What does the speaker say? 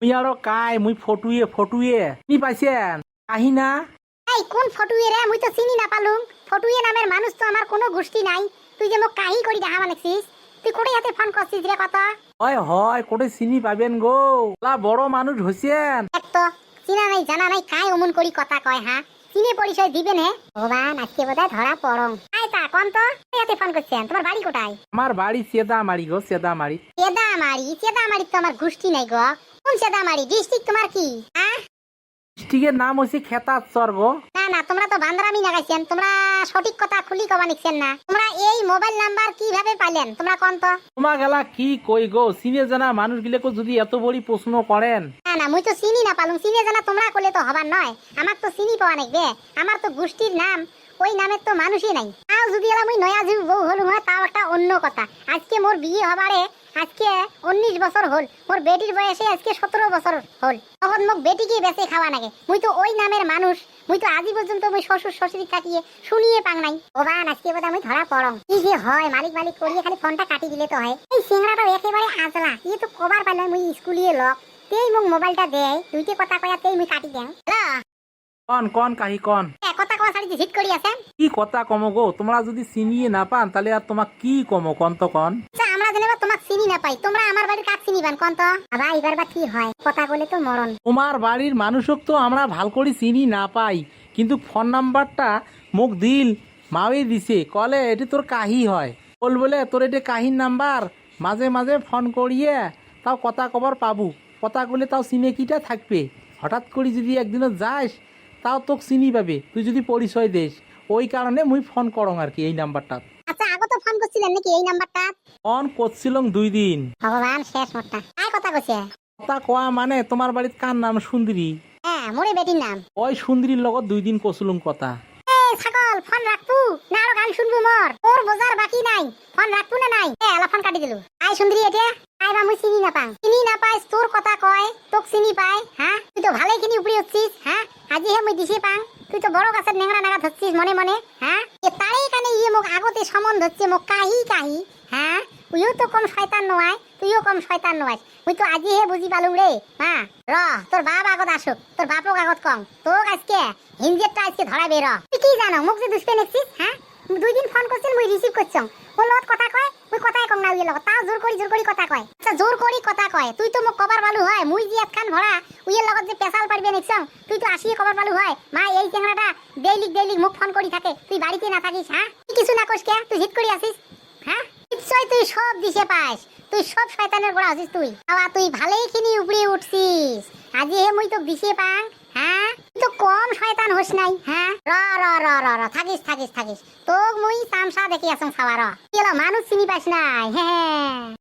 মুই আরো কাই মুই ফটুয়ে নি পাইছেন আহি না। এই কোন ফটুয়ে রে? মুই তো চিনি না পালুম। ফটুয়ে নামের মানুষ তো আমার কোনো গোষ্ঠী নাই। তুই যে মোক কাহি করি দেখা মানেছিস। তুই কোটে হাতে ফোন করছিস রে কত? হয় কোটে চিনি পাবেন গো, বড় মানুষ হইছেন। এক তো চিনা নাই জানা নাই কাই অমন করি কথা কয় হ্যাঁ? চিনে পরিচয় দিবেন হে? ভগবান আজকে বোধহয় ধরা পড়ং। আই তা কোন তো হাতে ফোন করছেন? তোমার বাড়ি কোথায়? আমার বাড়ি চেদামারি গো, চেদামারি। চেদামারি তো আমার গোষ্ঠী নাই গো। কোন চেদামারি ডিস্ট্রিক্ট তোমার কি? হ্যাঁ ডিস্ট্রিক্টের নাম হচ্ছে খেতাচর গো। না তোমরা তো বান্দরামি লাগাইছেন। তোমরা সঠিক কথা খুলি কবা নিছেন না। তোমরা এই মোবাইল নাম্বার কিভাবে পাইলেন? তোমরা কোন তো? তোমা গেলা কি কই গো, চিনে জানা মানুষ গিলেকো যদি এত বড় প্রশ্ন করেন। না মুই তো চিনি না পালুম। চিনে জানা তোমরা করলে তো হবার নয়। আমার তো চিনি পাওয়া নাই বে। আমার তো গোষ্ঠীর নাম ওই নামের তো মানুষই নাই। তাও যদি এলা মুই নয়া জীব বউ হলু হয় তাও একটা অন্য কথা। আজকে মোর বিয়ে হবারে আজকে 19 বছর হল। মোর বেটির বয়সে আজকে 17 বছর হল। তখন মোক বেটিকে বেঁচে খাওয়া লাগে। মুই তো ওই নামের মানুষ। মুই তো আজি পর্যন্ত মুই শ্বশুর শাশুড়ি থাকিয়ে শুনিয়ে পাং নাই। ওবান আজকে বোধহয় আমি ধরা পড়ং। কি যে হয় মালিক করিয়ে খালি ফোনটা কাটি দিলে তো হয়। এই সিংড়াটা একেবারে আজলা। ই তো কবার পাইলে মুই স্কুলিয়ে লক তেই মোক মোবাইলটা দেয়। দুইটে কথা কয়া তেই মুই কাটি দেন। হ্যালো কন কাহি কন কথা কয়া সারি হিট করি আছে। কি কথা কম গো, তোমরা যদি চিনিয়ে না পান তাহলে আর তোমাক কি কম কন তো কন। আচ্ছা আমরা যেন তোমাক চিনি না পাই, তোমরা আমার বাড়ির কাজ চিনিবান কোন তো? আবা এবার বা কি হয়? কথা বলে তো মরণ। তোমার বাড়ির মানুষক তো আমরা ভাল করে চিনি না পাই, কিন্তু ফোন নাম্বারটা মোক দিল মাওই দিছে, কলে এটি তোর কাহি হয়। বলে তোর এটি কাহির নাম্বার, মাঝে মাঝে ফোন করিয়ে তাও কথা কবার পাবু। কথা কলে তাও চিনে কিটা থাকবে। হঠাৎ করে যদি একদিনও যাস তাও তোকে চিনি পাবে, তুই যদি পরিচয় দেস। ওই কারণে মুই ফোন করং আর কি এই নাম্বারটা। আচ্ছা আগে তো ফোন করছিলেন নাকি এই নাম্বারটা? ফোন করছিলাম 2 দিন। ভগবান শেষ মোটটা কাই কথা কইছে? কথা কোয়া মানে তোমার বাড়ির কার নাম? সুন্দরী। হ্যাঁ মোরে বেটির নাম। ওই সুন্দরীর লগত 2 দিন করছিলাম কথা। এই ছাগল ফোন রাখবো না আরো গান শুনবো? মোর ওর বোঝার বাকি নাই। ফোন রাখবো না নাই? এলা ফোন কাটি দিলু। আই সুন্দরী এটা আই বা মুই চিনি না পাং। চিনি না পাইস তোর কথা কয় তোক চিনি পাই হ্যাঁ? তুই তো ভালোই কিনি উপরে হচ্ছিস হ্যাঁ? আজি হে মুই দিছি পাং। তুই তো বড় গাছের নেংড়া নাগা ধরছিস মনে মনে হ্যাঁ? এ তারই কানে ইয়ে মোক আগতে সম্বন্ধ হচ্ছে মোক কাহি হ্যাঁ? তুইও তো কম শয়তান নয়, তুইও কম শয়তান নয়। মুই তো আজি হে বুঝি পালুম রে। হ্যাঁ র তোর বাপ আগত আসুক, তোর বাপক আগত কম। তোক আজকে হিঞ্জেরটা আজকে ধরাবে র। তুই কি জানো মোক যে দুষ্পে নেছিস হ্যাঁ? 2 দিন ফোন করছিস মুই রিসিভ করছং। ওর লগত কথা কয় মুই কথাই কম না উইয়ে লগত। তাও জোর করি কথা কয়। আচ্ছা জোর করি কথা কয় তুই তো মোক কবার বালু হয়। মুই যে একখান ভরা উইয়ের লগত যে পেশাল পারবে নেছং তুই তো আসিয়ে কবার বালু হয়। মা এই চেংড়াটা ডেইলি মুখ ফোন করি থাকে। তুই বাড়িতে না থাকিস হ্যাঁ? তুই কিছু না কইস কে? তুই হিট করি আসিস হ্যাঁ? নিশ্চয় তুই সব দিশে পাস। তুই সব শয়তানের গোড়া আছিস তুই। বাবা তুই ভালোই খিনি উপরে উঠছিস। আজি হে মুই তো দিশে পাং হ্যাঁ? তুই তো কম শয়তান হোস নাই হ্যাঁ? র থাকিস তোক মুই তামসা দেখি আসং খাওয়ার। মানুষ চিনি পাস নাই হ্যাঁ।